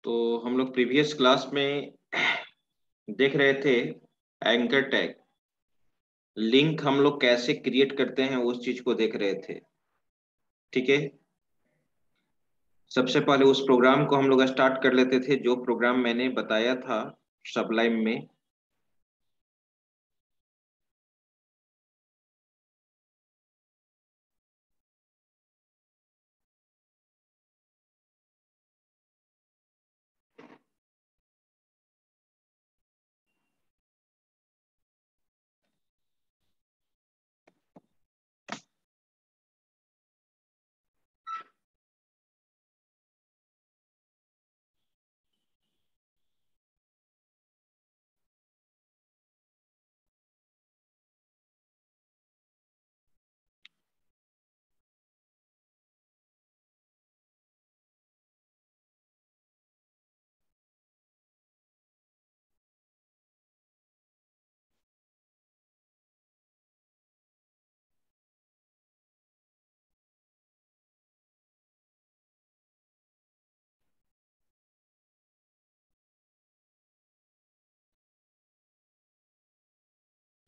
तो हम लोग प्रीवियस क्लास में देख रहे थे एंकर टैग लिंक हम लोग कैसे क्रिएट करते हैं उस चीज को देख रहे थे। ठीक है, सबसे पहले उस प्रोग्राम को हम लोग स्टार्ट कर लेते थे जो प्रोग्राम मैंने बताया था सबलाइम में।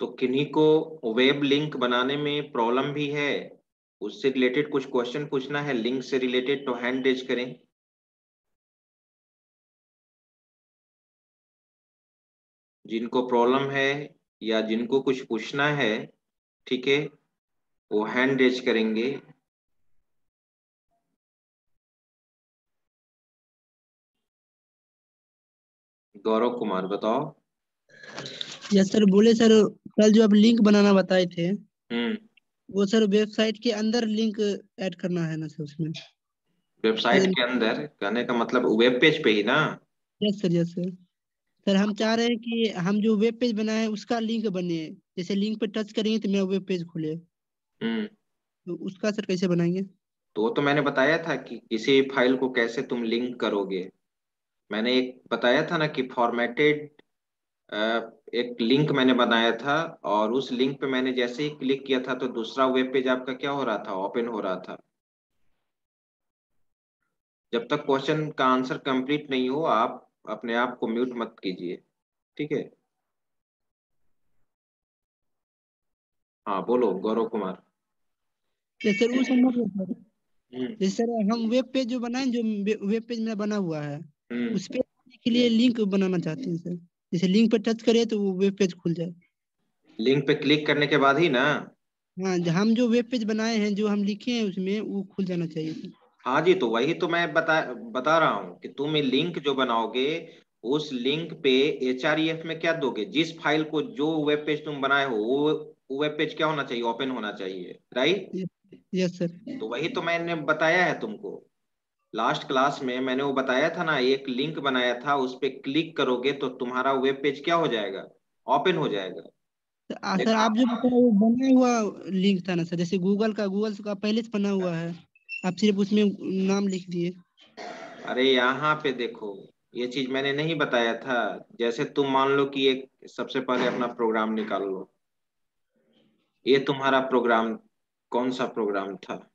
तो किन्हीं को वेब लिंक बनाने में प्रॉब्लम भी है, उससे रिलेटेड कुछ क्वेश्चन पूछना है लिंक से रिलेटेड, तो हैंड रेज करें। जिनको प्रॉब्लम है या जिनको कुछ पूछना है, ठीक है, वो हैंड रेज करेंगे। गौरव कुमार बताओ। यस सर, बोले सर कल जो आप लिंक बनाना बताए थे हम्म। वो सर वेबसाइट के अंदर लिंक ऐड करना है ना सर उसमें? वेबसाइट के अंदर कहने का मतलब वेब पेज पे ही ना। Yes sir, yes sir. Sir हम चाह रहे हैं कि हम जो वेब पेज बनाए उसका लिंक बने, जैसे लिंक पे टच करेंगे तो मेरा वेब पेज खुले, हम्म। तो उसका सर कैसे बनाएंगे? तो वो तो मैंने बताया था कि किसी फाइल को कैसे तुम लिंक करोगे। मैंने एक बताया था ना कि फॉर्मेटेड एक लिंक मैंने बनाया था, और उस लिंक पे मैंने जैसे ही क्लिक किया था तो दूसरा वेब पेज आपका क्या हो रहा था, ओपन हो रहा था। जब तक क्वेश्चन का आंसर कंप्लीट नहीं हो आप अपने आप को म्यूट मत कीजिए, ठीक है। हाँ बोलो गौरव कुमार। जैसे सर वो समझ गए सर। हम्म। जैसे सर हम वेब पेज जो बनाए, जो वेब पेज मेरा बना हुआ है हम्म। उस पे आने के लिए लिंक बनाना चाहते हैं सर। जैसे लिंक पे टच करें तो वो वेब पेज खुल जाए। लिंक पे क्लिक करने के बाद ही ना। हाँ, हम जो वेब पेज बनाए हैं, जो हम लिखे हैं उसमें वो खुल जाना चाहिए सर। हाँ जी, तो वही तो मैं बता रहा हूँ कि तुम ये लिंक जो बनाओगे उस लिंक पे HREF में क्या दोगे, जिस फाइल को जो वेब पेज तुम बनाए हो वो वेब पेज क्या होना चाहिए, ओपन होना चाहिए, राइट। Yes sir. तो वही तो मैंने बताया है तुमको। लास्ट क्लास में मैंने वो बताया था ना, एक लिंक बनाया था, उस पे क्लिक करोगे तो तुम्हारा वेब पेज क्या हो जाएगा, ओपन हो जाएगा। सर देखा। आप जो बता रहे हो वो बना हुआ लिंक था ना सर, जैसे गूगल का पहले से बना हुआ है, आप सिर्फ उसमें नाम लिख दिए। अरे यहाँ पे देखो, ये चीज मैंने नहीं बताया था। जैसे तुम मान लो कि एक सबसे पहले अपना प्रोग्राम निकाल लो। ये तुम्हारा प्रोग्राम कौन सा प्रोग्राम था,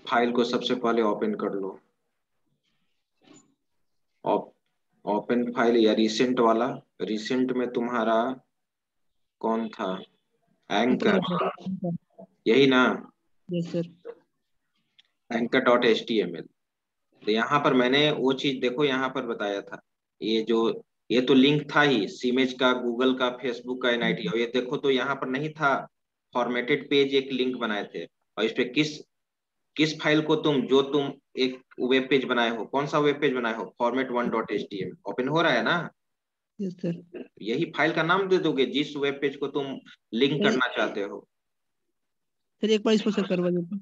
फाइल को सबसे पहले ओपन कर लो। ओपन फाइल या रिसेंट वाला। रिसेंट में तुम्हारा कौन था, एंकर, यही ना। Yes sir. Anchor dot HTML। तो यहाँ पर मैंने वो चीज देखो यहाँ पर बताया था। ये जो ये तो लिंक था ही सीमेज का, गूगल का, फेसबुक का, NIT, और ये देखो तो यहाँ पर नहीं था। फॉर्मेटेड पेज एक लिंक बनाए थे, और इस पे किस किस फाइल को तुम एक वेब पेज बनाए हो, कौन सा वेब पेज बनाए हो, format1.html ओपन हो रहा है ना। Yes sir. यही फाइल का नाम दे दोगे जिस वेब पेज को तुम लिंक सर करना चाहते हो। सर एक बार इसको सर करवा देते।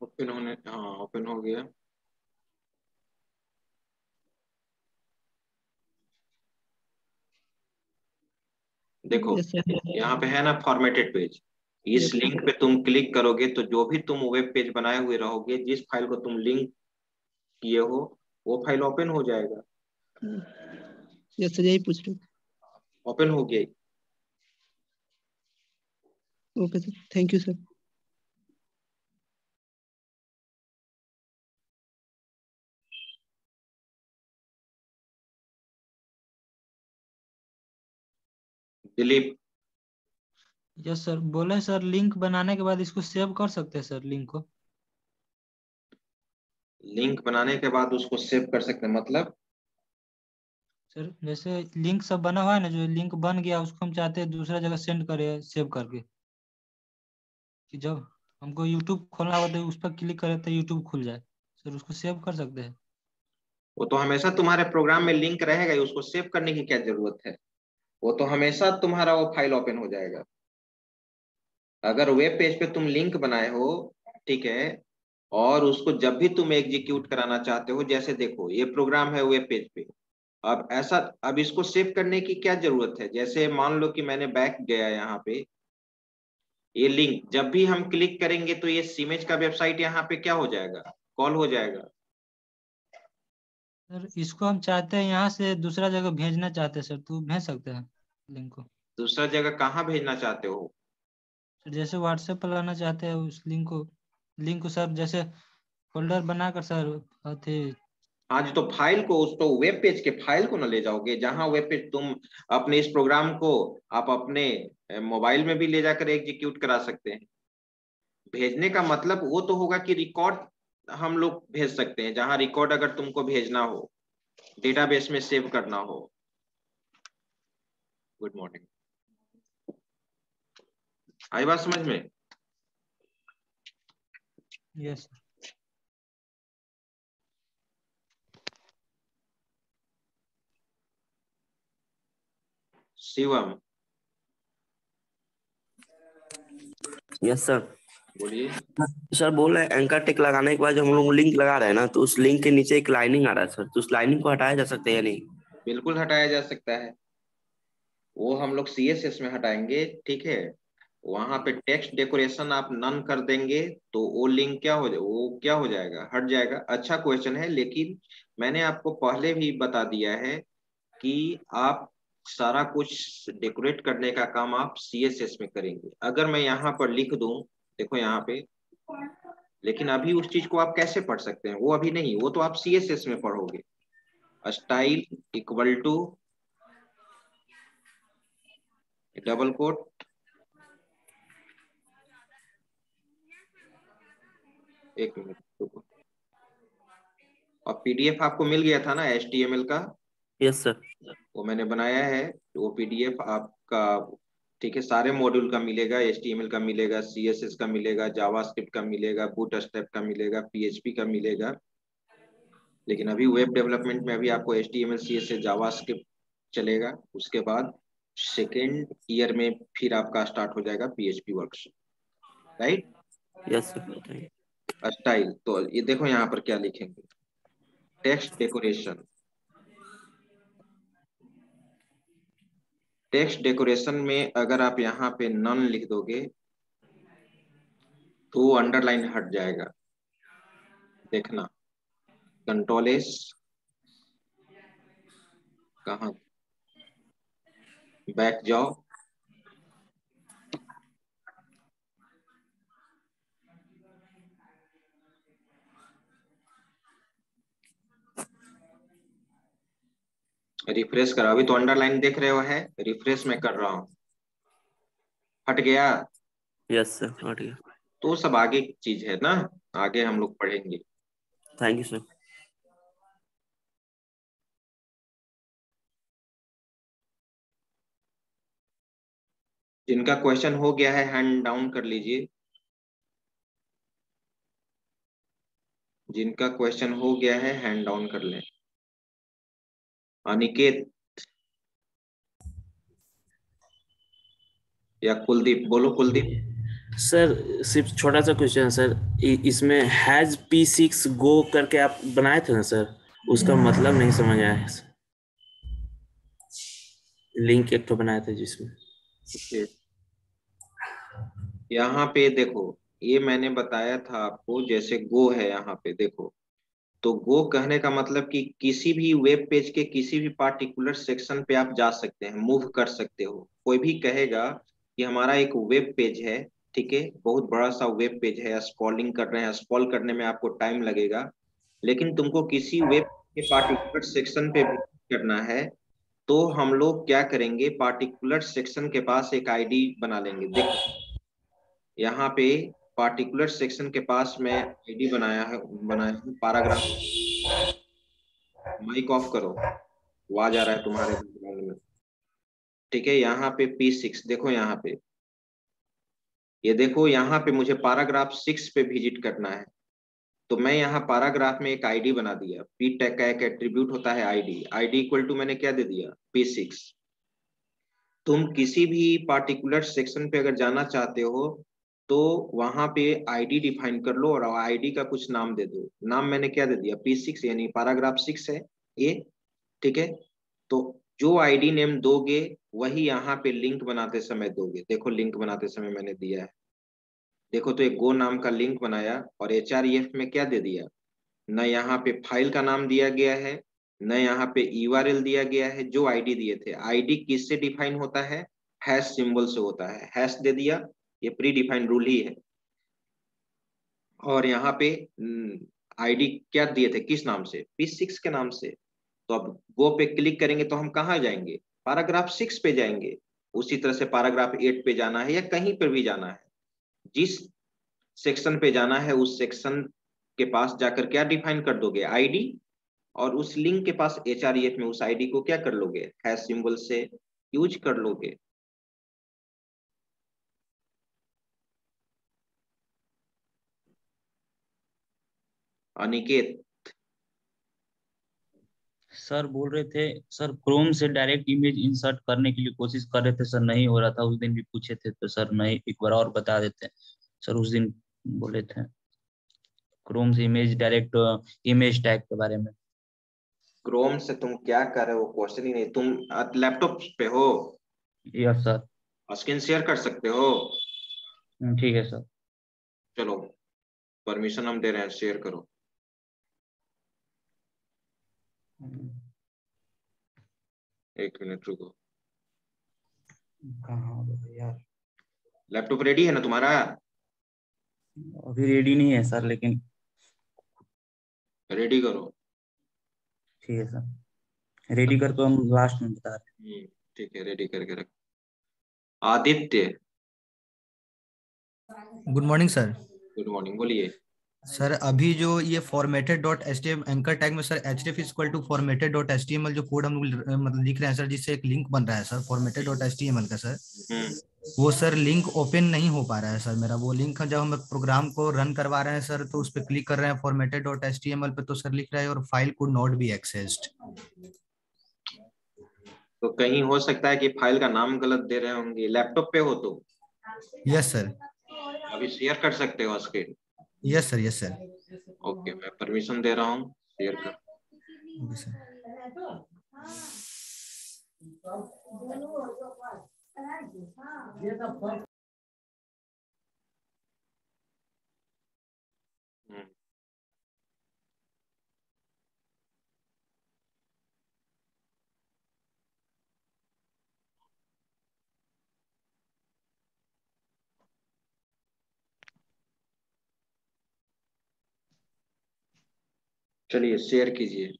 ओपन होने, हाँ ओपन हो गया। देखो यस सर। यहाँ पे है ना फॉर्मेटेड पेज। इस यस लिंक सर। पे तुम क्लिक करोगे तो जो भी तुम वेब पेज बनाए हुए रहोगे, जिस फाइल को तुम लिंक किए हो, वो फाइल ओपन हो जाएगा। यस सर, यही पूछ रहे ओपन हो गया। Okay sir, thank you sir. Dilip, yes sir, बोले सर लिंक बनाने के बाद इसको सेव कर सकते हैं सर लिंक को? लिंक बनाने के बाद उसको सेव कर सकते हैं मतलब? सर जैसे लिंक सब बना हुआ है ना, जो लिंक बन गया उसको हम चाहते हैं दूसरा जगह सेंड करें सेव करके, कि जब हमको यूट्यूब खोलना हो तो उस पर क्लिक करें तो यूट्यूब खुल जाए, सर उसको सेव कर सकते हैं? वो तो हमेशा तुम्हारे प्रोग्राम में लिंक रहेगा ही, उसको सेव करने की क्या जरूरत है? वो तो हमेशा तुम्हारा वो फाइल ओपन हो जाएगा। अगर वेब पेज पे तुम लिंक बनाए हो, ठीक है, और उसको जब भी तुम एग्जीक्यूट कराना चाहते हो, जैसे देखो ये प्रोग्राम है वेब पेज पे, अब ऐसा, अब इसको सेव करने की क्या जरूरत है? जैसे मान लो कि मैंने बैक गया यहाँ पे, ये लिंक जब भी हम क्लिक करेंगे तो ये सीमेज का वेबसाइट यहाँ पे क्या हो जाएगा? कॉल हो जाएगा। सर इसको हम चाहते हैं यहाँ से दूसरा जगह भेजना चाहते हैं सर, तो भेज सकते हैं लिंक को? दूसरा जगह कहाँ भेजना चाहते हो? सर जैसे व्हाट्सएप पर लाना चाहते हैं उस लिंक को सर, जैसे फोल्डर बनाकर सर अथी। आज तो फाइल को, उस तो वेब पेज के फाइल को ना ले जाओगे, जहां वेब पेज तुम अपने इस प्रोग्राम को आप अपने मोबाइल में भी ले जाकर एग्जीक्यूट करा सकते हैं। भेजने का मतलब वो तो होगा कि रिकॉर्ड हम लोग भेज सकते हैं, जहां रिकॉर्ड अगर तुमको भेजना हो, डेटाबेस में सेव करना हो। गुड मॉर्निंग, आई बात समझ में? Yes sir. Shivam, yes sir. बोलिए। सर बोल रहे हैं एंकर टेक लगाने के बाद जो हम लोग लिंक लगा रहे हैं ना, तो उस लिंक के नीचे एक लाइनिंग आ रहा है सर, तो उस लाइनिंग को हटाया जा सकता है या नहीं? बिल्कुल हटाया जा सकता है, वो हम लोग सीएसएस में हटाएंगे, ठीक है। वहां पे टेक्स्ट डेकोरेशन आप नन कर देंगे तो वो लिंक क्या हो जाए, वो क्या हो जाएगा, हट जाएगा। अच्छा क्वेश्चन है, लेकिन मैंने आपको पहले भी बता दिया है कि आप सारा कुछ डेकोरेट करने का काम आप सीएसएस में करेंगे। अगर मैं यहाँ पर लिख दूं, देखो यहाँ पे, लेकिन अभी उस चीज को आप कैसे पढ़ सकते हैं? वो अभी नहीं, वो तो आप सीएसएस में पढ़ोगे। Style equal to double quote, एक मिनट रुको। और पीडीएफ आपको मिल गया था ना एचटीएमएल का? Yes sir. वो मैंने बनाया है, तो वो पीडीएफ आपका, ठीक है, सारे मॉड्यूल का मिलेगा, एचटीएमएल का मिलेगा, सीएसएस का मिलेगा, जावास्क्रिप्ट का मिलेगा, बूटस्ट्रैप का मिलेगा, पीएचपी का मिलेगा। लेकिन अभी वेब डेवलपमेंट में अभी आपको एचटीएमएल सीएसएस जावास्क्रिप्ट चलेगा। उसके बाद सेकेंड ईयर में फिर आपका स्टार्ट हो जाएगा PHP workshop, right. Yes sir. Style, तो ये देखो यहाँ पर क्या लिखेंगे, टेक्स्ट डेकोरेशन। टेक्स्ट डेकोरेशन में अगर आप यहाँ पे नन लिख दोगे तो वो अंडरलाइन हट जाएगा, देखना। कंट्रोल एस, कहाँ, बैक जाओ, रिफ्रेश करो। अभी तो अंडरलाइन देख रहे हो, है रिफ्रेश में कर रहा हूँ, हट गया। यस सर, हट गया। तो सब आगे की चीज है ना, आगे हम लोग पढ़ेंगे। Thank you sir. जिनका क्वेश्चन हो गया है हैंड डाउन कर लीजिए, जिनका क्वेश्चन हो गया है हैंड डाउन कर लें। अनिकेत या कुलदीप, बोलो कुलदीप। सर सिर्फ छोटा सा क्वेश्चन सर, इसमें हैज P6 गो करके आप बनाए थे ना सर, उसका मतलब नहीं समझ आया है। लिंक एक तो बनाया था जिसमें। यहाँ पे देखो, ये मैंने बताया था आपको, जैसे गो है यहाँ पे देखो, तो गो कहने का मतलब कि किसी भी वेब पेज के किसी भी पार्टिकुलर सेक्शन पे आप जा सकते हैं, मूव कर सकते हो। कोई भी कहेगा कि हमारा एक वेब पेज है, ठीक है, बहुत बड़ा सा वेब पेज है, स्क्रॉलिंग कर रहे हैं, स्क्रॉल करने में आपको टाइम लगेगा, लेकिन तुमको किसी वेब के पार्टिकुलर सेक्शन पे विजिट करना है, तो हम लोग क्या करेंगे, पार्टिकुलर सेक्शन के पास एक आईडी बना लेंगे। देखो यहाँ पे पार्टिकुलर सेक्शन के पास मैं आईडी बनाया हूँ पैराग्राफ। माइक ऑफ करो, आवाज आ रहा है तुम्हारे बैकग्राउंड में। ठीक है, यहाँ पे P6 देखो, यहाँ पे ये देखो, यहाँ पे मुझे पैराग्राफ 6 पे विजिट करना है, तो मैं यहाँ पैराग्राफ में एक आईडी बना दिया। पी टैग का एक एट्रीब्यूट होता है आईडी, आईडी इक्वल टू मैंने क्या दे दिया, P6। तुम किसी भी पार्टिकुलर सेक्शन पे अगर जाना चाहते हो तो वहां पे आईडी डिफाइन कर लो और आईडी का कुछ नाम दे दो। नाम मैंने क्या दे दिया, P6, यानी पैराग्राफ 6 है ये, ठीक है। तो जो आईडी नेम दोगे वही यहाँ पे लिंक बनाते समय दोगे। देखो लिंक बनाते समय मैंने दिया है, देखो तो एक गो नाम का लिंक बनाया और HREF में क्या दे दिया, न यहाँ पे फाइल का नाम दिया गया है, न यहाँ पे URL दिया गया है। जो आईडी दिए थे, आईडी किससे डिफाइन होता है, हैश सिंबल से होता है, हैश दे दिया, ये प्री डिफाइंड रूल ही है। और यहाँ पे आईडी क्या दिए थे, किस नाम से, P6 के नाम से। तो अब गो पे क्लिक करेंगे तो हम कहाँ जाएंगे, पैराग्राफ 6 पे जाएंगे। उसी तरह से पैराग्राफ 8 पे जाना है या कहीं पर भी जाना है, जिस सेक्शन पे जाना है उस सेक्शन के पास जाकर क्या डिफाइन कर दोगे, आईडी, और उस लिंक के पास HREF में उस आईडी को क्या कर लोगे, हैश सिंबल से यूज कर लोगे। अनिकेत, सर बोल रहे थे सर, क्रोम से डायरेक्ट इमेज इंसर्ट करने के लिए कोशिश कर रहे थे सर, नहीं हो रहा था। उस दिन भी पूछे थे तो सर नहीं, एक बार और बता देते सर। उस दिन बोले थे क्रोम से इमेज डायरेक्ट, इमेज टैग के बारे में। क्रोम से तुम क्या कर रहे हो, क्वेश्चन ही नहीं। तुम लैपटॉप पे हो, यस सर। स्क्रीन शेयर कर सकते हो। ठीक है सर। चलो, परमिशन हम दे रहे हैं, शेयर करो। एक मिनट रुको, कहाँ हो यार, लैपटॉप रेडी है ना तुम्हारा, अभी रेडी नहीं है सर, लेकिन रेडी करो। ठीक है सर, रेडी कर तो हम लास्ट में बता रहे ठीक है, रेडी करके रखो। Aditya, good morning sir. Good morning, बोलिए। सर अभी जो ये formatted dot H T M anchor tag में sir href equal to formatted dot H T M L जो कोड हम लोग मतलब लिख रहे हैं सर, जिससे एक लिंक बन रहा है sir formatted dot H T M L का सर, वो सर लिंक ओपन नहीं हो पा रहा है सर मेरा। वो लिंक जब हम प्रोग्राम को रन करवा रहे हैं सर तो उस पर क्लिक कर रहे हैं formatted dot H T M L पे, तो सर लिख रहा है और file could not be accessed. तो कहीं हो सकता है कि फाइल का नाम गलत दे रहे होंगे। लैपटॉप पे हो तो यस सर। अभी शेयर कर सकते हो screen. Yes sir, yes sir. Okay, मैं परमिशन दे रहा हूँ, शेयर कर। Okay sir. हम्म, चलिए शेयर कीजिए।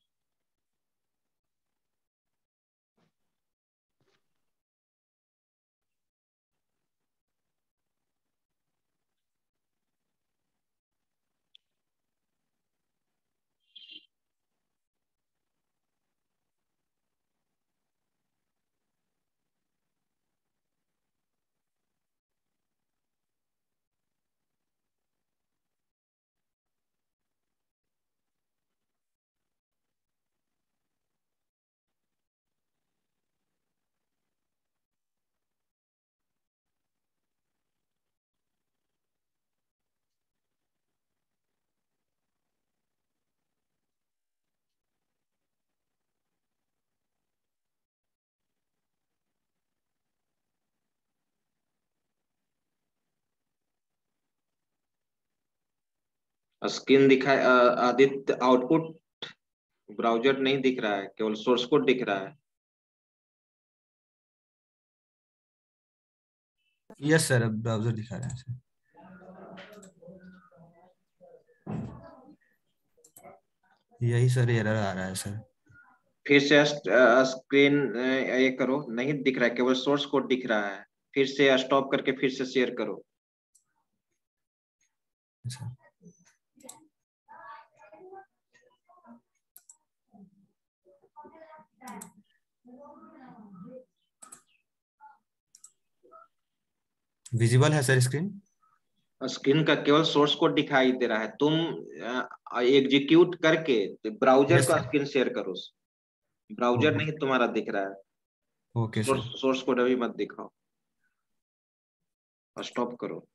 स्क्रीन दिखाए आदित्य, आउटपुट ब्राउजर नहीं दिख रहा है, केवल सोर्स कोड दिख रहा है। यस सर, अब ब्राउजर दिखा रहे हैं सर। यही सर एरर आ रहा है सर। फिर से स्क्रीन ये करो, नहीं दिख रहा है, केवल सोर्स कोड दिख रहा है। फिर से स्टॉप करके फिर से शेयर करो। विजिबल है सर स्क्रीन? स्क्रीन का केवल सोर्स कोड दिखाई दे रहा है। तुम एग्जीक्यूट करके ब्राउजर Yes, का sir. स्क्रीन शेयर करो। Browser Okay. नहीं तुम्हारा दिख रहा है। Okay sir. सोर्स कोड अभी मत दिखाओ, स्टॉप करो।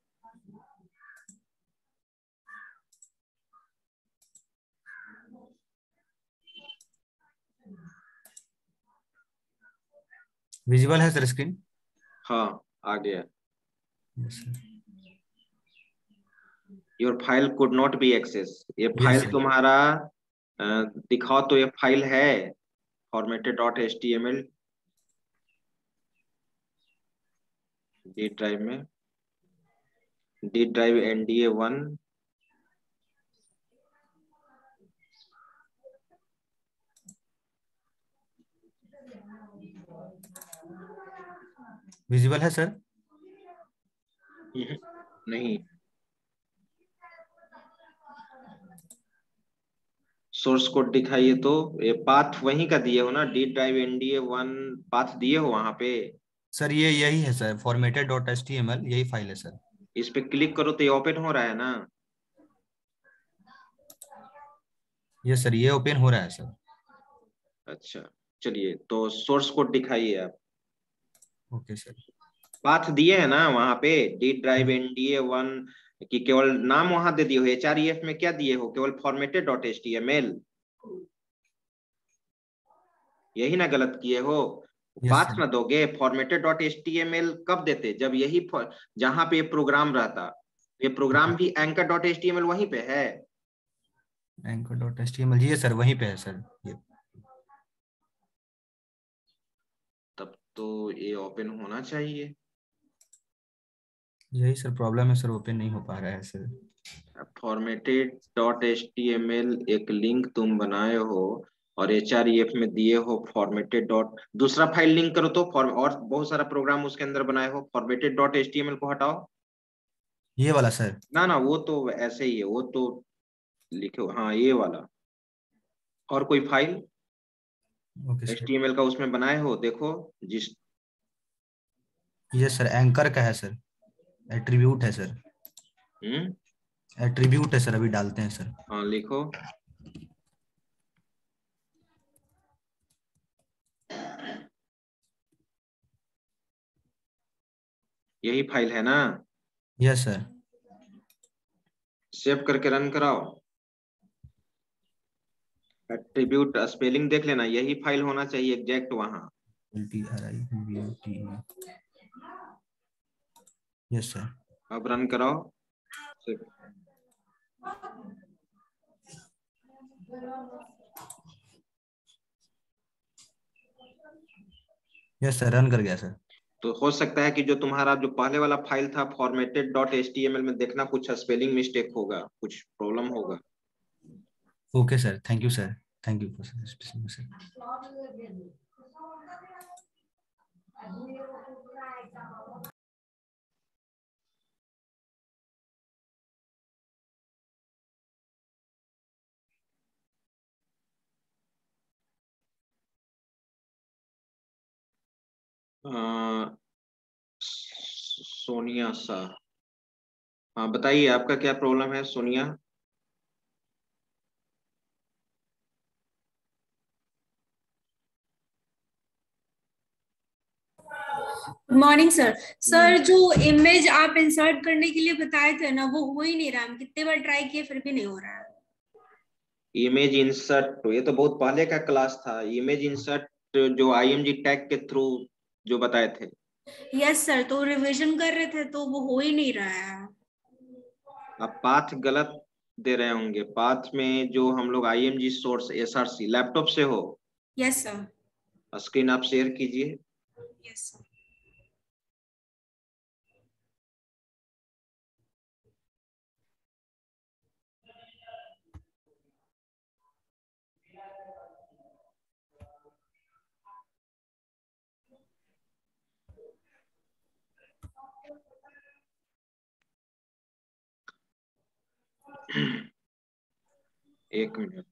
विजिबल है सर स्क्रीन? हाँ, आ गया। Yes, sir. Your file could not be access. ये फाइल sir. तुम्हारा दिखाओ तो, ये फाइल है formatted.html डी ड्राइव में, डी ड्राइव NDA1। विजिबल है सर? नहीं, सोर्स कोड दिखाइए तो। ये पाथ वहीं का दिए हो ना, डी ड्राइव NDA1 पाथ दिए हो वहां पे। सर ये यही है सर, formatted.html यही फाइल है सर। इस पे क्लिक करो तो ये ओपन हो रहा है ना। यस सर, ये ओपन हो रहा है सर। अच्छा, चलिए तो सोर्स कोड दिखाइए आप। Okay sir. पाथ दिए है ना वहां पे, डी ड्राइव NDA1 की केवल नाम वहां दे दिए हो। href में क्या दिए हो? केवल formatted.html, यही ना गलत किए हो। पाथ ना दोगे। formatted.html कब देते? जब यही जहां पे प्रोग्राम रहता। ये प्रोग्राम भी anchor.html वहीं पे है। anchor.html जी सर, वहीं पे है सर ये। तब तो ये ओपन होना चाहिए। यही सर प्रॉब्लम है सर, ओपन नहीं हो पा रहा है सर। formatted.html एक लिंक तुम बनाए हो और href में दिए हो formatted. दूसरा फाइल लिंक करो तो और बहुत सारा प्रोग्राम उसके अंदर बनाए हो। formatted.html को हटाओ। ये वाला सर? ना ना, वो तो ऐसे ही है, वो तो लिखो। हाँ, ये वाला। और कोई फाइल ओके सर। HTML का उसमें बनाए हो? देखो जिस। ये सर एंकर का है सर, एट्रीब्यूट है सर। एट्रीब्यूट है सर, अभी डालते हैं सर। हाँ, लिखो। यही फाइल है ना? Yes sir. सेव करके रन कराओ। एट्रीब्यूट स्पेलिंग देख लेना, यही फाइल होना चाहिए एग्जैक्ट वहां। Yes sir. अब रन कराओ। यस सर, रन कर गया सर। तो हो सकता है कि जो तुम्हारा जो पहले वाला फाइल था formatted.html में, देखना कुछ स्पेलिंग मिस्टेक होगा, कुछ प्रॉब्लम होगा। Okay sir, thank you sir, thank you sir. Sonia सा, हाँ बताइए आपका क्या प्रॉब्लम है सोनिया? Morning sir. सर जो इमेज आप इंसर्ट करने के लिए बताए थे ना, वो हो ही नहीं रहा। हम कितने बार ट्राई किए फिर भी नहीं हो रहा है। इमेज इंसर्ट, ये तो बहुत पहले का क्लास था। इमेज इंसर्ट जो IMG टैग के थ्रू जो बताए थे। यस सर, तो रिवीजन कर रहे थे तो वो हो ही नहीं रहा है। आप पाथ गलत दे रहे होंगे। पाथ में जो हम लोग IMG सोर्स SRC लैपटॉप से हो? Yes sir. स्क्रीन आप शेयर कीजिए। Yes sir. एक मिनट,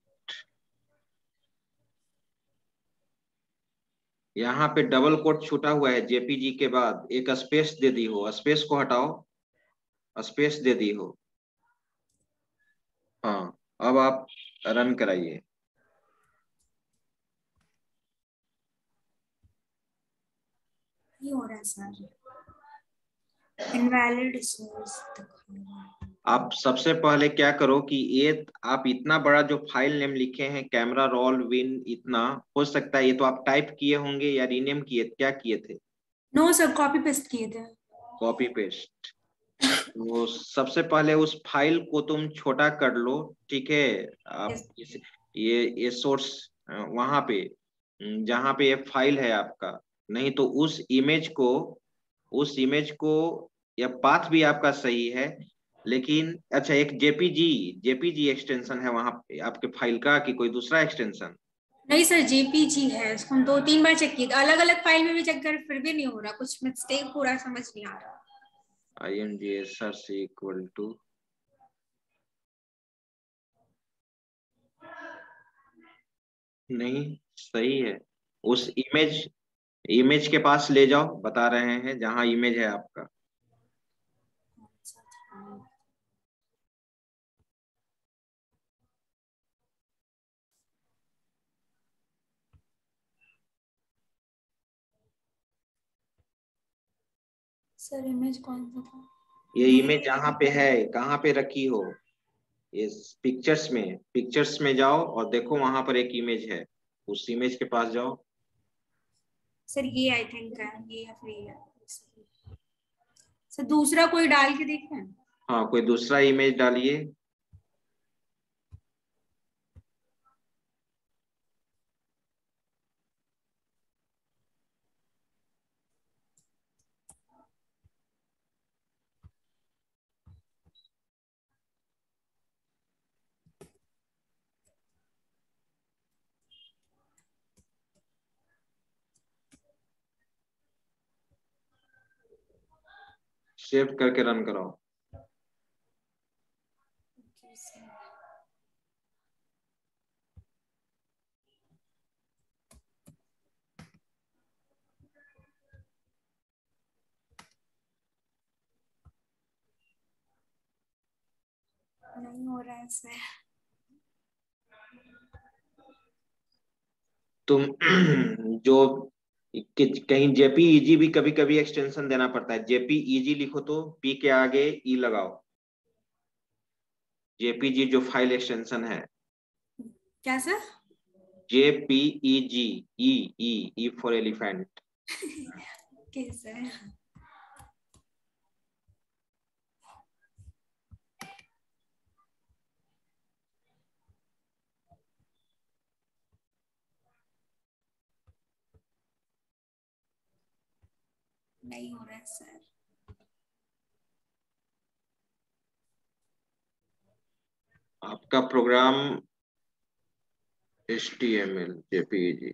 यहाँ पे डबल कोट छूटा हुआ है, JPG के बाद एक स्पेस दे दी हो, स्पेस को हटाओ, स्पेस दे दी हो। हाँ, अब आप रन कराइए। ये हो रहा है सर, इनवैलिड सोर्स। आप सबसे पहले क्या करो कि ये आप इतना बड़ा जो फाइल नेम लिखे हैं कैमरा रोल विन, इतना हो सकता है ये तो आप टाइप किए होंगे या रीनेम किए, क्या किए थे? नो सर, कॉपी पेस्ट किए थे। Copy paste. तो सबसे पहले उस फाइल को तुम छोटा कर लो, ठीक है? आप ये सोर्स वहां पे जहां पे ये फाइल है आपका, नहीं तो उस इमेज को या पाथ भी आपका सही है, लेकिन अच्छा एक जेपीजी एक्सटेंशन है वहां पे आपके फाइल का, कि कोई दूसरा एक्सटेंशन? नहीं सर, JPG है। इसको हम 2-3 बार चेक किए, अलग अलग फाइल में भी चेक कर, फिर भी नहीं हो रहा, कुछ मिस्टेक पूरा समझ नहीं आ रहा। IMGSRC इक्वल टू, नहीं सही है। उस इमेज के पास ले जाओ, बता रहे हैं जहां इमेज है आपका। सर इमेज कौन सा था? ये इमेज जहां पे है, कहाँ पे रखी हो? ये पिक्चर्स में जाओ और देखो वहां पर एक इमेज है, उस इमेज के पास जाओ। सर ये आई थिंक है, ये या फिर ये है। सर दूसरा कोई डाल के देखें। हाँ, कोई दूसरा इमेज डालिए। सेव करके रन कराओ। नहीं हो रहा है सर। तुम जो कहीं JPEG भी कभी कभी एक्सटेंशन देना पड़ता है। JPEG लिखो तो P के आगे E लगाओ। JPG जो फाइल एक्सटेंशन है। क्या sir? JPEG, E for elephant. कैसे? नहीं हो रहा है सर। आपका प्रोग्राम HTML JPEG,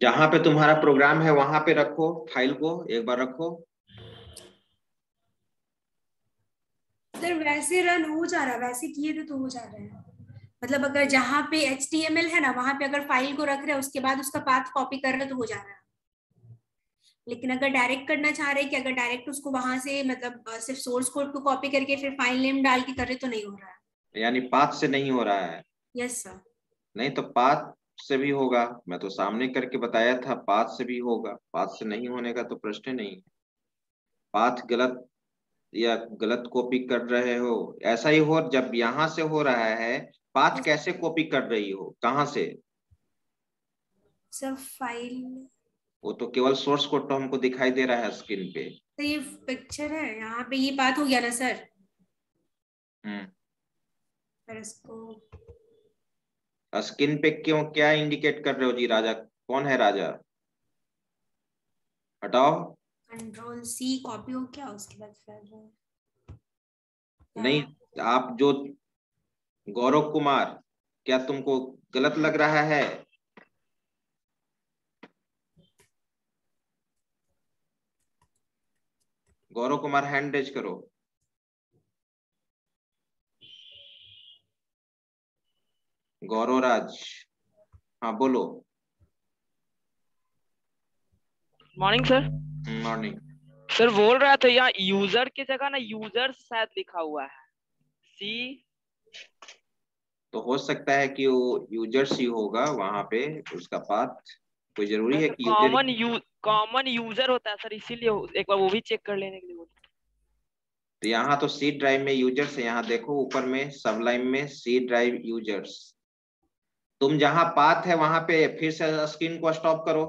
जहां पे तुम्हारा प्रोग्राम है वहां पे रखो, फाइल को एक बार रखो। सर वैसे रन हो जा रहा, वैसे किए थे तो हो जा रहे हैं। मतलब अगर जहां पे HTML है ना, वहां पे अगर फाइल को रख रहे हैं, उसके बाद उसका पाथ कॉपी कर रहे हैं तो हो जा रहा है। लेकिन अगर डायरेक्ट करना चाह रहे हैं कि अगर डायरेक्ट उसको वहां से मतलब सिर्फ सोर्स कोड को कॉपी करके फिर फाइल नेम डाल के कर रहे तो नहीं हो रहा है। यानी पाथ से नहीं हो रहा है? Yes sir. नहीं तो पाथ से भी होगा, मैं तो सामने करके बताया था, पाथ से भी होगा। पाथ से नहीं होने का तो प्रश्न नहीं है। पाथ गलत या गलत कॉपी कर रहे हो, ऐसा ही हो। जब यहाँ से हो रहा है, पाथ कैसे कॉपी कर रही हो, कहाँ से? सर फाइल वो तो केवल सोर्स कोड तो हमको दिखाई दे रहा है स्क्रीन पे। तो ये पिक्चर है यहाँ पे, ये बात हो गया ना सर। फिर इसको स्क्रीन पे क्यों क्या इंडिकेट कर रहे हो जी? राजा कौन है? राजा हटाओ। कंट्रोल सी कॉपी हो क्या, उसके बाद फिर नहीं, आप जो गौरव कुमार, क्या तुमको गलत लग रहा है? गौरव कुमार हैंड रेज करो। गौरव राज, हाँ बोलो। Morning sir. मॉर्निंग सर बोल रहा था यहाँ यूजर की जगह ना यूजर्स शायद लिखा हुआ है सी। तो हो सकता है कि वो यूजर्स ही होगा वहां पे, उसका पाथ कोई जरूरी है कि यूजर। कॉमन यूजर होता है सर, इसीलिए एक बार वो भी चेक कर लेने के लिए बोला। तो यहाँ तो सी ड्राइव में यूजर्स है, यहाँ देखो ऊपर में सबलाइन में सी ड्राइव यूजर्स। तुम जहां पाथ है वहां पे फिर से स्क्रीन को स्टॉप करो,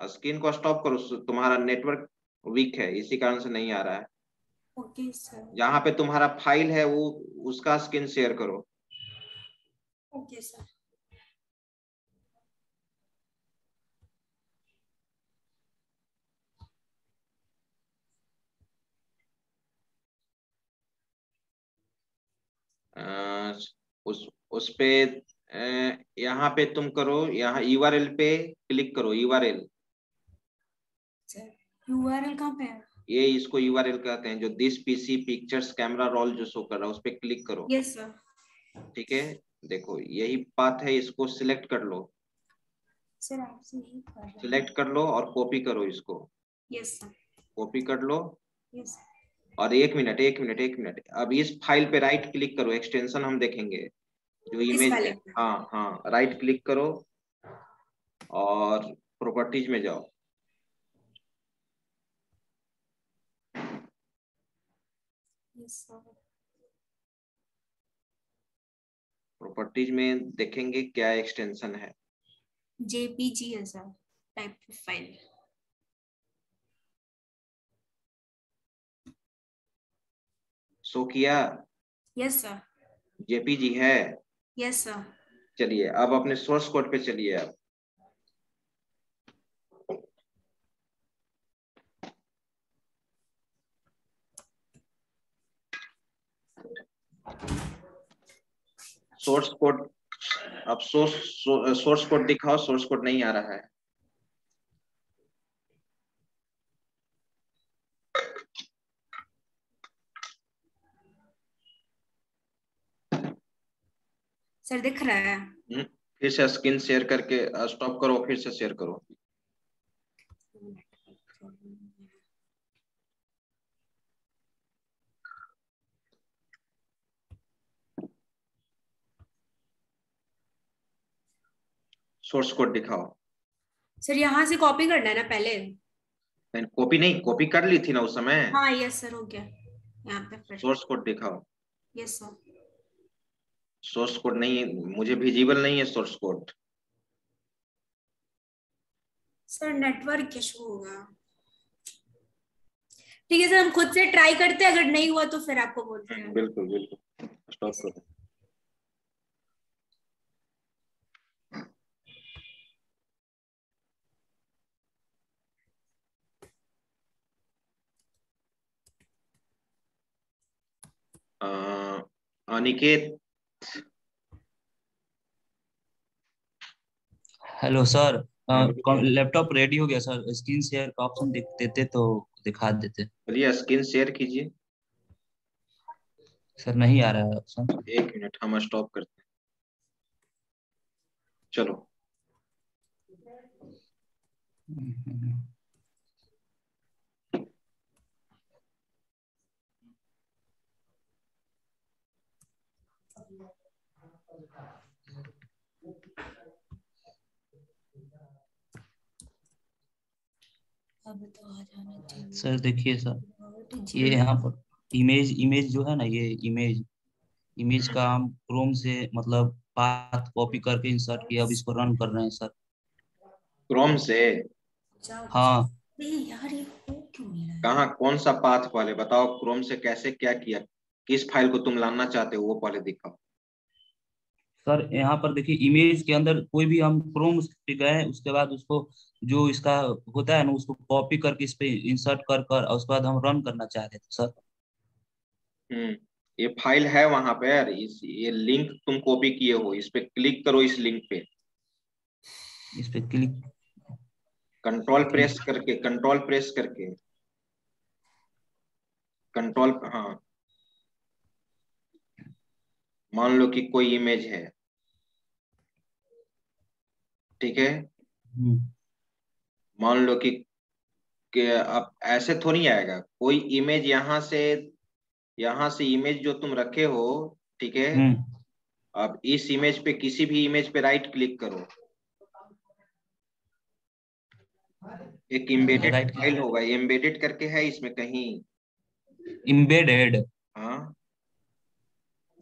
स्क्रीन को स्टॉप करो। तुम्हारा नेटवर्क वीक है, इसी कारण से नहीं आ रहा है। Okay sir. जहां पे तुम्हारा फाइल है वो उसका स्क्रीन शेयर करो। Okay sir. उस पे यहाँ पे तुम करो, यहाँ यूआरएल पे क्लिक करो। यूआरएल, सर यूआरएल कहाँ पे है? ये इसको यूआरएल कहते हैं, जो this PC pictures camera roll जो शो कर रहा है उस पे क्लिक करो। Yes sir. ठीक है, देखो यही पाथ है, इसको सिलेक्ट कर लो। सर आपसे ही कर रहा हूँ। सिलेक्ट कर लो और कॉपी करो इसको। Yes sir. कॉपी कर लो। यस। और एक मिनट, अब इस फाइल पे राइट क्लिक करो, एक्सटेंशन हम देखेंगे जो इस इमेज वाले है। पे? हाँ हाँ, राइट क्लिक करो और प्रॉपर्टीज में जाओ। Yes sir. प्रॉपर्टीज में देखेंगे क्या एक्सटेंशन है। जेपीजी है सर, टाइप फाइल। शो किया? Yes sir. जेपीजी है। Yes sir. चलिए अब अपने सोर्स कोड पे चलिए। अब सोर्स कोड, अब सोर्स कोड दिखाओ। सोर्स कोड नहीं आ रहा है। सर दिख रहा है? फिर से स्क्रीन शेयर करके स्टॉप करो, फिर से शेयर करो। सोर्स कोड दिखाओ। सर यहाँ से कॉपी करना है ना पहले? कॉपी नहीं, कॉपी कर ली थी ना उस समय। हाँ यस सर, हो गया। यहाँ पे फिर सोर्स कोड दिखाओ। Yes sir. सोर्स कोड नहीं, मुझे विजिबल नहीं है source code. Sir network issue होगा। ठीक है सर, हम खुद से ट्राई करते हैं, अगर नहीं हुआ तो फिर आपको बोलते हैं। बिल्कुल बिल्कुल, स्टॉप करो। Aniket. Hello sir, laptop ready हो गया सर, स्क्रीन शेयर का ऑप्शन देते तो दिखा देते। चलिए स्क्रीन शेयर कीजिए। सर नहीं आ रहा है ऑप्शन। एक मिनट, हम स्टॉप करते हैं। चलो अब तो आ जाना चाहिए। सर देखिए सर, ये यहाँ पर इमेज जो है ना, ये इमेज का हम क्रोम से मतलब पाथ कॉपी करके इंसर्ट किया, अब इसको रन कर रहे हैं सर। क्रोम से? हाँ यार ये हो क्यों नहीं रहा है? कहाँ, कौन सा पाथ पहले बताओ, क्रोम से कैसे क्या किया, किस फाइल को तुम लाना चाहते हो वो पहले दिखाओ। सर यहाँ पर देखिए इमेज के अंदर कोई भी हम क्रोम पे गए, उसके बाद उसको जो इसका होता है ना उसको कॉपी करके इस पे इंसर्ट कर कर और उसके बाद हम रन करना चाह रहे थे सर। ये फाइल है वहां पे यार, ये लिंक तुम कॉपी किए हो, इस पे क्लिक करो, इस लिंक पे इस पे क्लिक कंट्रोल प्रेस करके, कंट्रोल प्रेस करके, कंट्रोल, हाँ मान लो कि कोई इमेज है, ठीक है, मान लो कि अब ऐसे थोड़ी आएगा कोई इमेज, यहाँ से इमेज जो तुम रखे हो, ठीक है, अब इस इमेज पे, किसी भी इमेज पे राइट क्लिक करो, एक एम्बेडेड राइट फाइल होगा, एम्बेडेड करके है इसमें कहीं, एम्बेडेड हाँ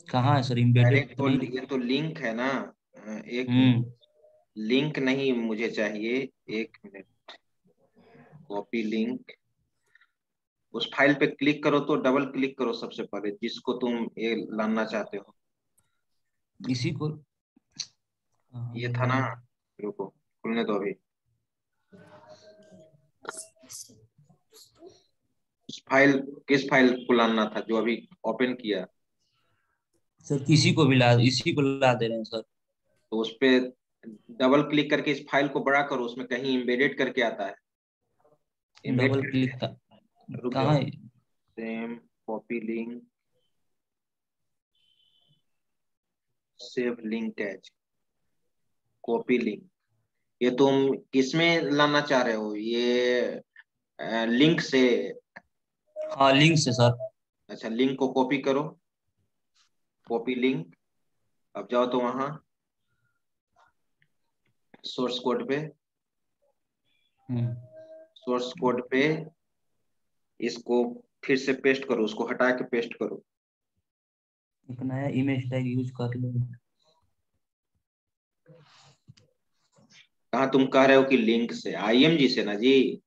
कहाँ है सर? एम्बेडेड डायरेक्ट तो तो, नहीं ये तो लिंक है ना, एक हम्म लिंक नहीं मुझे चाहिए, एक मिनट, कॉपी लिंक, उस फाइल पे क्लिक करो तो डबल क्लिक करो सबसे पहले जिसको तुम ये लाना चाहते हो, इसी को ये था ना, रुको खुलने दो अभी, उस फाइल, किस फाइल को लाना था जो अभी ओपन किया, सर किसी को भी ला, इसी को ला दे रहे हैं सर। तो उस पे डबल क्लिक करके इस फाइल को बड़ा करो, उसमें कहीं एम्बेडेड करके आता है, डबल एम्बेडेड, क्लिक का रुक कहाँ जाओ, है? Same copy link, save link as, copy link, ये तुम किसमें लाना चाह रहे हो, ये लिंक से, हाँ लिंक से सर। अच्छा लिंक को कॉपी करो, कॉपी लिंक, अब जाओ तो वहां सोर्स कोड पे, सोर्स कोड पे इसको फिर से पेस्ट करो, उसको हटा के पेस्ट करो, एक नया इमेज टैग यूज कर लो। कहा तुम कह रहे हो कि लिंक से, आईएमजी से ना जी,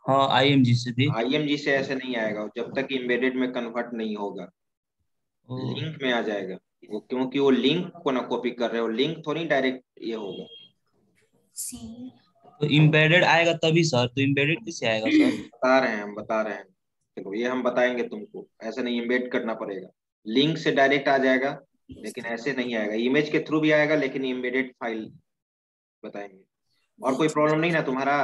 हाँ आईएमजी से भी। आईएमजी से ऐसे नहीं आएगा जब तक एम्बेडेड में कन्वर्ट नहीं होगा, लिंक में आ जाएगा वो, क्योंकि वो लिंक को ना कॉपी कर रहे हो, लिंक थोड़ी डायरेक्ट ये होगा, तो एम्बेडेड आएगा तभी सर, तो एम्बेडेड कैसे आएगा सर? बता रहे हैं हम, बता रहे हैं, चलो ये हम बताएंगे तुमको, ऐसा नहीं एम्बेड करना पड़ेगा, लिंक से डायरेक्ट आ जाएगा, लेकिन ऐसे नहीं आएगा, इमेज के थ्रू भी आएगा लेकिन एम्बेडेड फाइल बताएंगे। और कोई प्रॉब्लम नहीं ना तुम्हारा?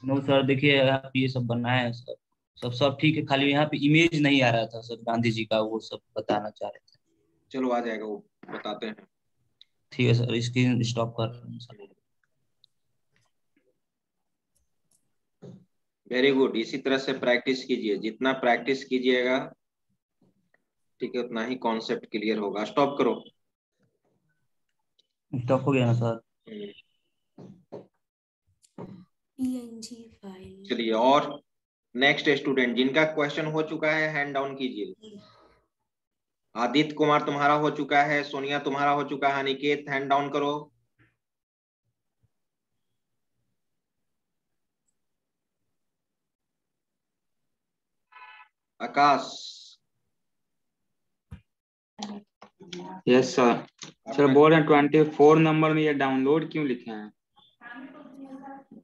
नो सर, देखिए आप ये सब बनाए हैं सर, सब सब ठीक है, खाली यहाँ पे इमेज नहीं आ रहा था सर गांधी जी का, वो सब बताना चाह रहे थे। चलो आ जाएगा, वो बताते हैं। ठीक है सर, स्क्रीन स्टॉप कर रहे हैं सर। वेरी गुड, इसी तरह से प्रैक्टिस कीजिए, जितना प्रैक्टिस कीजिएगा ठीक है उतना ही कॉन्सेप्ट क्लियर होगा। स्टॉप करो। स्टॉप हो गया ना सर? png file. चलिए, और नेक्स्ट स्टूडेंट जिनका क्वेश्चन हो चुका है हैंड डाउन कीजिए। आदित्य कुमार तुम्हारा हो चुका है, सोनिया तुम्हारा हो चुका है, अनिकेत हैंड डाउन करो। आकाश। Yes sir. सर बोल रहे हैं 24 नंबर में ये डाउनलोड क्यों लिखे हैं?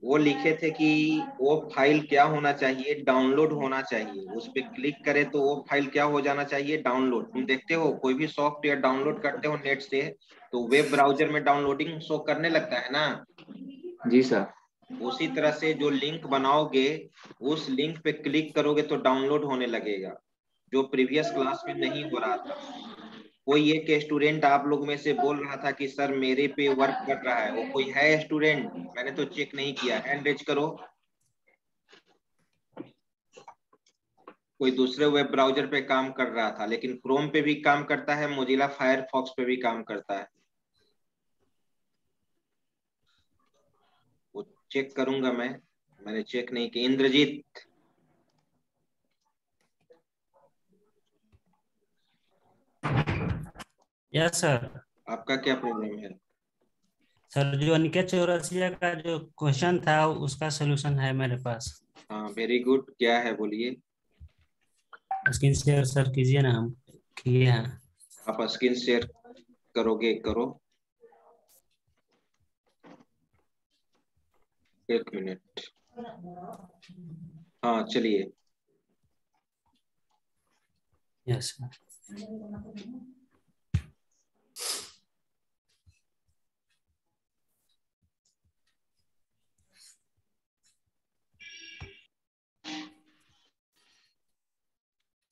वो लिखे थे कि वो फाइल क्या होना चाहिए, डाउनलोड होना चाहिए, उस पर क्लिक करे तो वो फाइल क्या हो जाना चाहिए, डाउनलोड। तुम देखते हो कोई भी सॉफ्टवेयर डाउनलोड करते हो नेट से तो वेब ब्राउजर में डाउनलोडिंग शो करने लगता है ना? जी सर। उसी तरह से जो लिंक बनाओगे उस लिंक पे क्लिक करोगे तो डाउनलोड होने लगेगा, जो प्रीवियस क्लास में नहीं हो रहा था। कोई एक स्टूडेंट आप लोग में से बोल रहा था कि सर मेरे पे वर्क कर रहा है, वो कोई है स्टूडेंट? मैंने तो चेक नहीं किया, हैंड रेज करो। कोई दूसरे वेब ब्राउजर पे काम कर रहा था, लेकिन क्रोम पे भी काम करता है, मोजिला फायरफॉक्स पे भी काम करता है, वो चेक करूंगा मैंने चेक नहीं किया। इंद्रजीत। Yes sir. आपका क्या प्रॉब्लम है? सर जो अनिकेत चौरसिया का जो क्वेश्चन था उसका सलूशन है मेरे पास। हाँ वेरी गुड, क्या है बोलिए। स्क्रीन शेयर सर कीजिए ना, हम किए हैं। आप स्क्रीन शेयर करोगे, करो। एक मिनट। हाँ चलिए। Yes sir.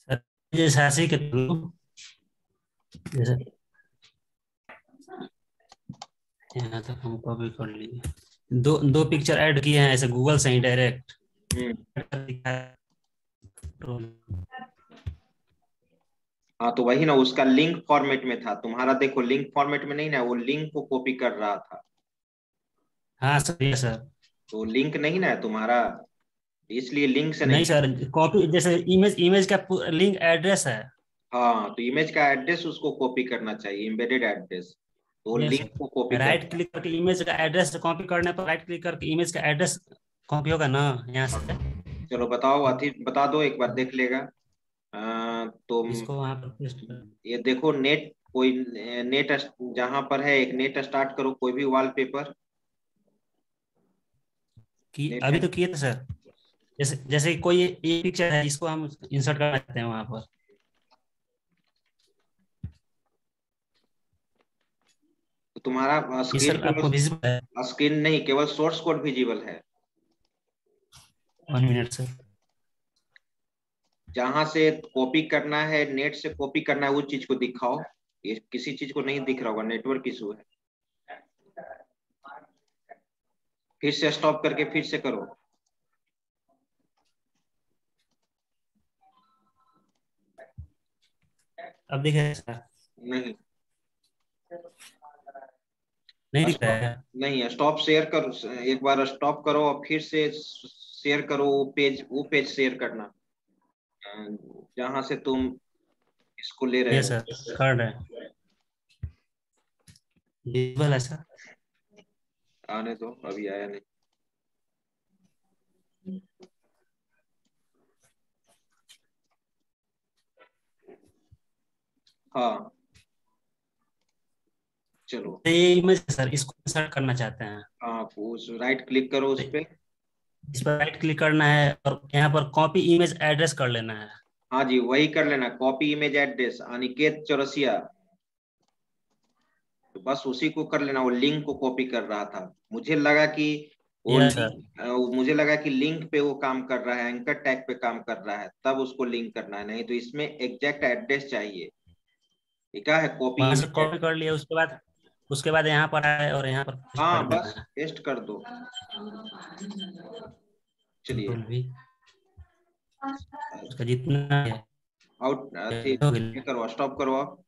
सर जैसे ऐसे के थ्रू जैसे यहाँ तक हम कॉपी कर लिए, दो पिक्चर ऐड किए हैं ऐसे गूगल से ही डायरेक्ट। हाँ तो वही ना, उसका लिंक फॉर्मेट में था, तुम्हारा देखो लिंक फॉर्मेट में नहीं ना, वो लिंक को कॉपी कर रहा था। हाँ सर, ये सर। तो लिंक नहीं ना है तुम्हारा, इसलिए लिंक से नहीं सर, कॉपी जैसे इमेज का लिंक एड्रेस है। हाँ तो इमेज का एड्रेस उसको कॉपी करना चाहिए, एम्बेडेड एड्रेस, तो लिंक को कॉपी राइट क्लिक करके इमेज का एड्रेस कॉपी करने पर राइट क्लिक करके इमेज का एड्रेस कॉपी होगा ना यहाँ से। चलो बताओ, अथी बता दो, एक बार देख लेगा। तो इसको वहाँ पर पेस्ट कर। ये देखो नेट, कोई नेट जहां पर है एक नेट स्टार्ट करो, कोई भी वॉलपेपर अभी तो किए थे सर। जैसे कोई ये पिक्चर है, इसको हम इंसर्ट करना चाहते हैं वहां पर। तो तुम्हारा स्क्रीन नहीं, केवल सोर्स कोड विजिबल है। 1 मिनट सर। जहां से कॉपी करना है, नेट से कॉपी करना है, उस चीज को दिखाओ। ये किसी चीज को नहीं दिख रहा होगा, नेटवर्क इशू है। फिर से स्टॉप करके फिर से करो। अब दिखे सर? नहीं नहीं दिख रहा है। नहीं, स्टॉप शेयर करो, एक बार स्टॉप करो और फिर से शेयर करो। वो पेज शेयर करना जहां से तुम इसको ले रहे हो। सर कर रहे हैं। विजिबल है सर। आने दो, अभी आया नहीं। हाँ चलो, ये इमेज सर, इसको इंसर्ट करना चाहते हैं। हाँ उस राइट क्लिक करो उस पे। इस पर राइट क्लिक करना है और यहाँ पर कॉपी इमेज एड्रेस कर लेना है। हाँ जी वही कर लेना, copy image address Aniket Chaurasia, तो बस उसी को कर लेना। वो लिंक को कॉपी कर रहा था, मुझे लगा कि मुझे लगा कि लिंक पे वो काम कर रहा है, एंकर टैग पे काम कर रहा है, तब उसको लिंक करना है। नहीं तो इसमें एग्जैक्ट एड्रेस चाहिए। ठीक है, कॉपी कर लिया, उसके बाद यहाँ पर आए और यहाँ पर हाँ बस पेस्ट कर दो। चलिए उसका जितना है आउट करो, स्टॉप करो आप।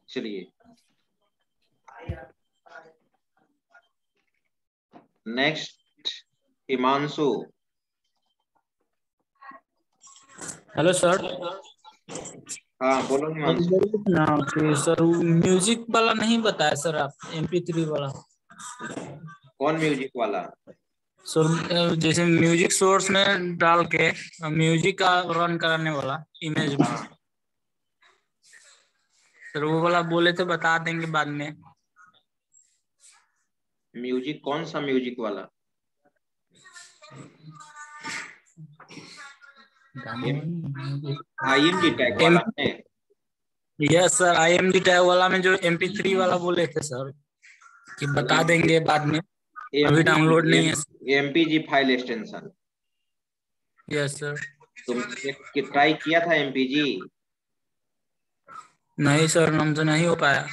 चलिए नेक्स्ट हिमांशु। Hello sir. हाँ बोलो हिमांशु। सर म्यूजिक वाला नहीं बताया सर आप, MP3 वाला। कौन म्यूजिक वाला? सर जैसे म्यूजिक सोर्स में डाल के म्यूजिक का रन कराने वाला इमेज में सर, वो वाला बोले थे बता देंगे बाद में। म्यूजिक कौन सा म्यूजिक वाला? IMG टैग वाला है? यस सर, IMG टैग वाला में जो MP3 वाला बोले थे सर कि बता देंगे बाद में, अभी डाउनलोड नहीं है। MPG file extension. Yes sir. तुम ट्राई किया था MPG? नहीं सर, हमसे नहीं हो पाया।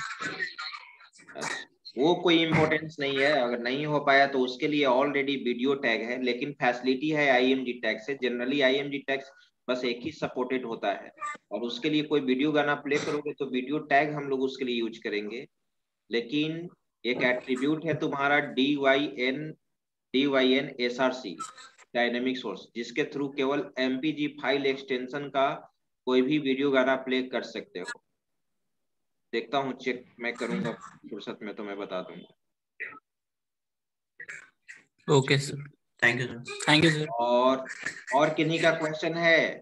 वो कोई इम्पोर्टेंस नहीं है, अगर नहीं हो पाया तो उसके लिए ऑलरेडी वीडियो टैग है, लेकिन फैसिलिटी है IMG टैग से। जनरली IMG टैग बस एक ही सपोर्टेड होता है, और उसके लिए कोई वीडियो गाना प्ले करोगे तो वीडियो टैग हम लोग उसके लिए यूज करेंगे। लेकिन एक एट्रीब्यूट है तुम्हारा DYN SRC डायनेमिक सोर्स, जिसके थ्रू केवल MPG फाइल एक्सटेंशन का कोई भी वीडियो गाना प्ले कर सकते हो। देखता हूँ, चेक मैं करूंगा फुर्सत में तो मैं बता दूंगा। Okay sir, thank you sir. Thank you sir. और किन्हीं का क्वेश्चन है?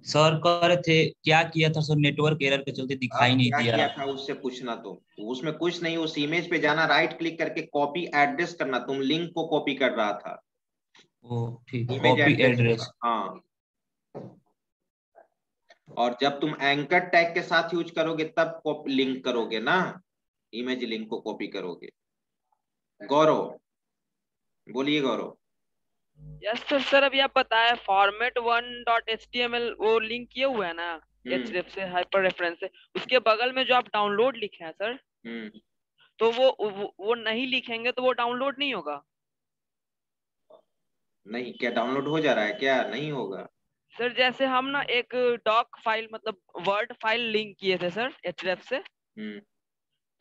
सर कह रहे थे क्या किया था सर, नेटवर्क एरर के चलते दिखाई नहीं क्या दिया। किया था उससे पूछना, तो उसमें कुछ नहीं, उस इमेज पे जाना, राइट क्लिक करके कॉपी एड्रेस करना। तुम लिंक को कॉपी कर रहा था, ओ ठीक, इमेज कॉपी एड्रेस एड्रेस। हाँ। और जब तुम एंकर टैग के साथ यूज करोगे तब लिंक करोगे ना, इमेज लिंक को कॉपी करोगे। गौरव बोलिए, गौरव। Yes sir. सर अभी आप बताए format1.html वो लिंक किए हुए है ना href से, हाइपर रेफरेंस से, उसके बगल में जो आप डाउनलोड लिखे हैं सर, तो वो नहीं लिखेंगे तो वो डाउनलोड नहीं होगा। नहीं, क्या डाउनलोड हो जा रहा है? क्या नहीं होगा सर जैसे हम ना एक डॉक फाइल मतलब वर्ड फाइल लिंक किए थे सर href से,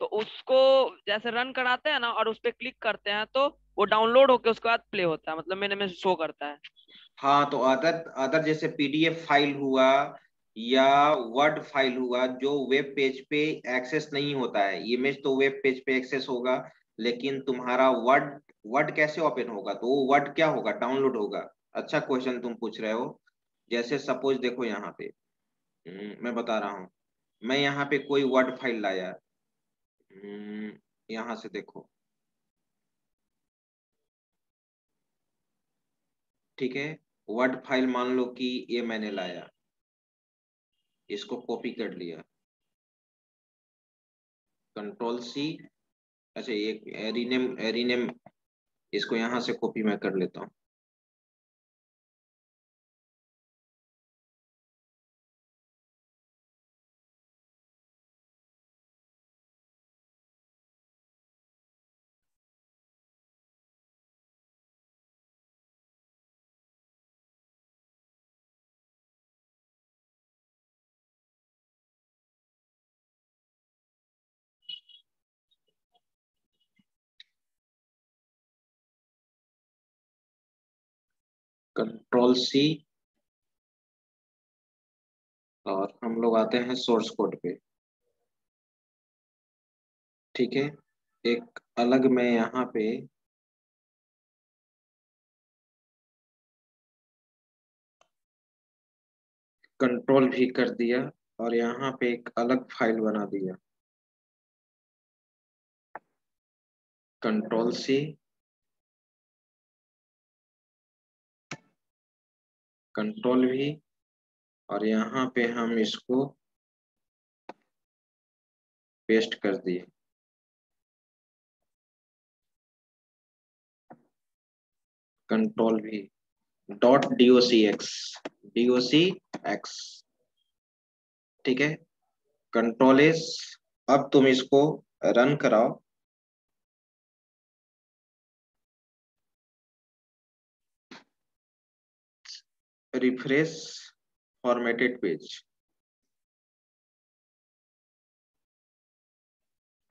तो उसको जैसे रन कराते हैं ना और उस पर क्लिक करते हैं तो वो डाउनलोड होके उसके बाद प्ले होता है, मतलब मैंने में शो करता है। हाँ, तो अदर जैसे PDF फाइल हुआ या वर्ड फाइल हुआ जो वेब पेज पे एक्सेस नहीं होता है। इमेज तो वेब पेज पे एक्सेस होगा, लेकिन तुम्हारा वर्ड कैसे ओपन होगा? तो वो वर्ड क्या होगा? डाउनलोड होगा। अच्छा क्वेश्चन तुम पूछ रहे हो। जैसे सपोज देखो यहाँ पे, मैं बता रहा हूँ, मैं यहाँ पे कोई वर्ड फाइल लाया, यहाँ से देखो, ठीक है, वर्ड फाइल मान लो कि ये मैंने लाया, इसको कॉपी कर लिया, Ctrl+C। अच्छा, ये रीनेम इसको यहाँ से कॉपी मैं कर लेता हूँ। Ctrl+C और हम लोग आते हैं सोर्स कोड पे, ठीक है। एक अलग मैं यहाँ पे कंट्रोल भी कर दिया और यहाँ पे एक अलग फाइल बना दिया, Ctrl+C, Ctrl+V, और यहाँ पे हम इसको पेस्ट कर दिए। Ctrl+V .docx, ठीक है। Ctrl+S। अब तुम इसको रन कराओ, रिफ्रेश फॉर्मेटेड पेज।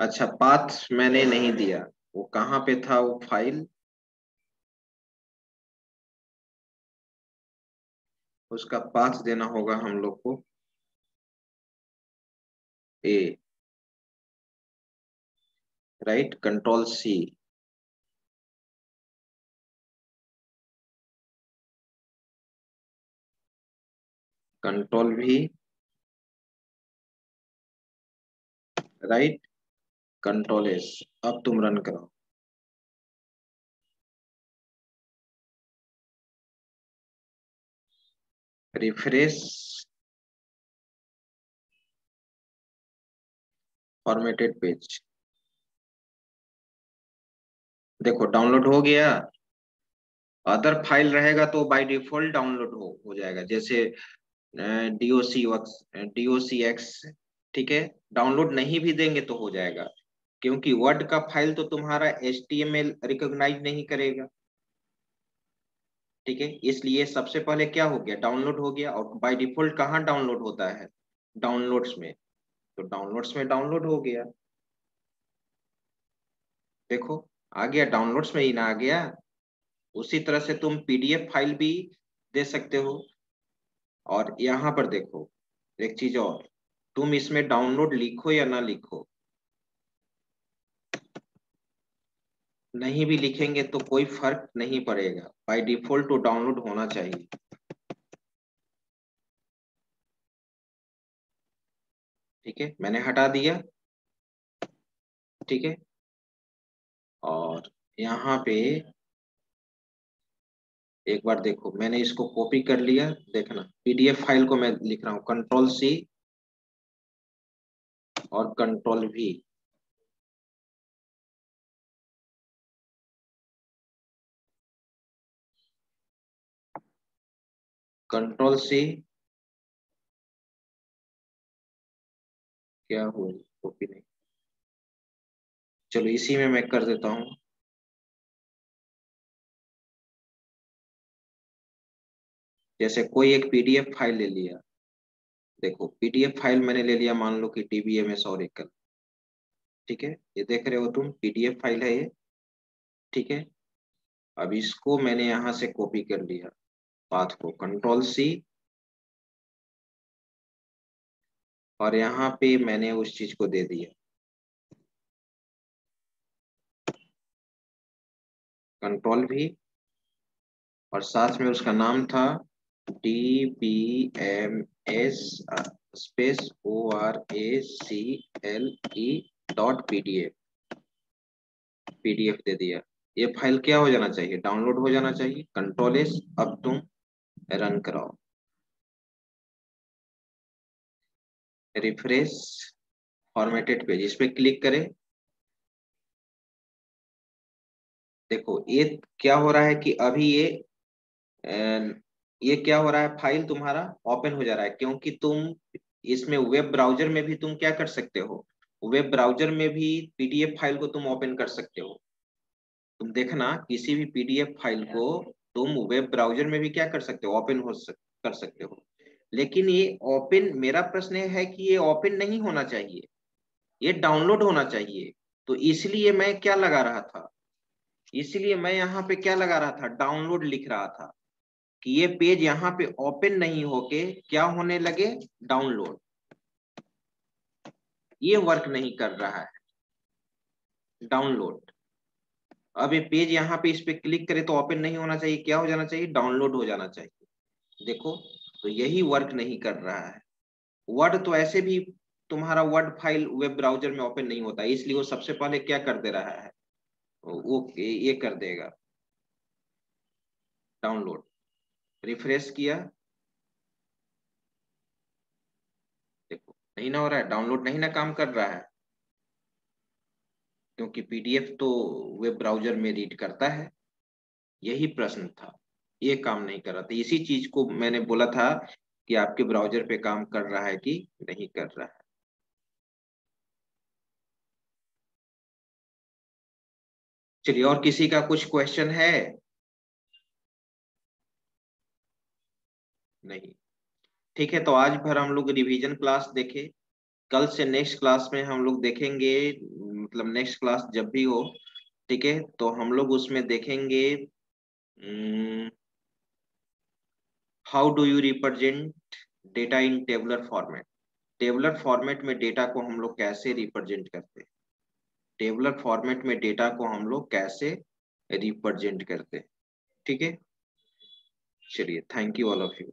अच्छा, पाथ मैंने नहीं दिया, वो कहाँ पे था वो फाइल, उसका पाथ देना होगा हम लोग को, ए, right. Ctrl+C, Ctrl+V, right, Ctrl+S। अब तुम रन करो, रिफ्रेश फॉर्मेटेड पेज। देखो डाउनलोड हो गया। अदर फाइल रहेगा तो बाय डिफॉल्ट डाउनलोड हो जाएगा, जैसे docx, ठीक है। डाउनलोड नहीं भी देंगे तो हो जाएगा, क्योंकि वर्ड का फाइल तो तुम्हारा HTML रिकॉग्नाइज नहीं करेगा, ठीक है। इसलिए सबसे पहले क्या हो गया, डाउनलोड हो गया। और बाय डिफॉल्ट कहाँ डाउनलोड होता है? डाउनलोड्स में। तो डाउनलोड्स में डाउनलोड हो गया। देखो आ गया, डाउनलोड्स में ही ना आ गया। उसी तरह से तुम पीडीएफ फाइल भी दे सकते हो। और यहाँ पर देखो एक चीज और, तुम इसमें डाउनलोड लिखो या ना लिखो, नहीं भी लिखेंगे तो कोई फर्क नहीं पड़ेगा, बाय डिफॉल्ट तो डाउनलोड होना चाहिए। ठीक है, मैंने हटा दिया। ठीक है, और यहाँ पे एक बार देखो, मैंने इसको कॉपी कर लिया। देखना पीडीएफ फाइल को मैं लिख रहा हूँ Ctrl+C और Ctrl+V। Ctrl+C, क्या हुआ, कॉपी नहीं, चलो इसी में मैं कर देता हूँ। जैसे कोई एक पीडीएफ फाइल ले लिया, देखो पीडीएफ फाइल मैंने ले लिया, मान लो कि DBMS Oracle। ठीक है, ये देख रहे हो तुम, पीडीएफ फाइल है ये। ठीक है, अब इसको मैंने यहाँ से कॉपी कर लिया, पाथ को Ctrl+C, और यहाँ पे मैंने उस चीज को दे दिया Ctrl+V, और साथ में उसका नाम था DBMS स्पेस ORACLE.PDF, PDF दे दिया। ये फाइल क्या हो जाना चाहिए, डाउनलोड हो जाना चाहिए। Ctrl+S, अब तुम रन कराओ, रिफ्रेश फॉर्मेटेड पेज, इस पे क्लिक करें। देखो ये क्या हो रहा है कि अभी ये क्या हो रहा है, फाइल तुम्हारा ओपन हो जा रहा है, क्योंकि तुम इसमें वेब ब्राउजर में भी तुम क्या कर सकते हो, वेब ब्राउजर में भी पीडीएफ फाइल को तुम ओपन कर सकते हो। तुम देखना किसी भी पीडीएफ फाइल को तुम वेब ब्राउजर में भी क्या कर सकते हो, ओपन कर सकते हो। लेकिन ये ओपन, मेरा प्रश्न है कि ये ओपन नहीं होना चाहिए, ये डाउनलोड होना चाहिए। तो इसलिए मैं क्या लगा रहा था, इसलिए मैं यहाँ पे क्या लगा रहा था, डाउनलोड लिख रहा था, कि ये पेज यहाँ पे ओपन नहीं होके क्या होने लगे, डाउनलोड। ये वर्क नहीं कर रहा है, डाउनलोड। अब ये पेज यहाँ पे इस पे क्लिक करे तो ओपन नहीं होना चाहिए, क्या हो जाना चाहिए, डाउनलोड हो जाना चाहिए। देखो तो यही वर्क नहीं कर रहा है। वर्ड तो ऐसे भी तुम्हारा वर्ड फाइल वेब ब्राउजर में ओपन नहीं होता, इसलिए वो सबसे पहले क्या कर दे रहा है, वो ये कर देगा डाउनलोड। रिफ्रेश किया, देखो नहीं ना हो रहा है, डाउनलोड नहीं ना काम कर रहा है, क्योंकि पीडीएफ तो वेब ब्राउजर में रीड करता है। यही प्रश्न था, ये काम नहीं कर रहा था। इसी चीज को मैंने बोला था कि आपके ब्राउजर पे काम कर रहा है कि नहीं कर रहा है। चलिए, और किसी का कुछ क्वेश्चन है? नहीं, ठीक है, तो आज भर हम लोग रिवीजन क्लास देखे। कल से नेक्स्ट क्लास में हम लोग देखेंगे, मतलब नेक्स्ट क्लास जब भी हो, ठीक है, तो हम लोग उसमें देखेंगे how do you represent data in tabular format. Tabular format में डेटा को हम लोग कैसे रिप्रेजेंट करते हैं, टेबुलर फॉर्मेट में डेटा को हम लोग कैसे रिप्रेजेंट करते हैं। ठीक है, चलिए, thank you all of you.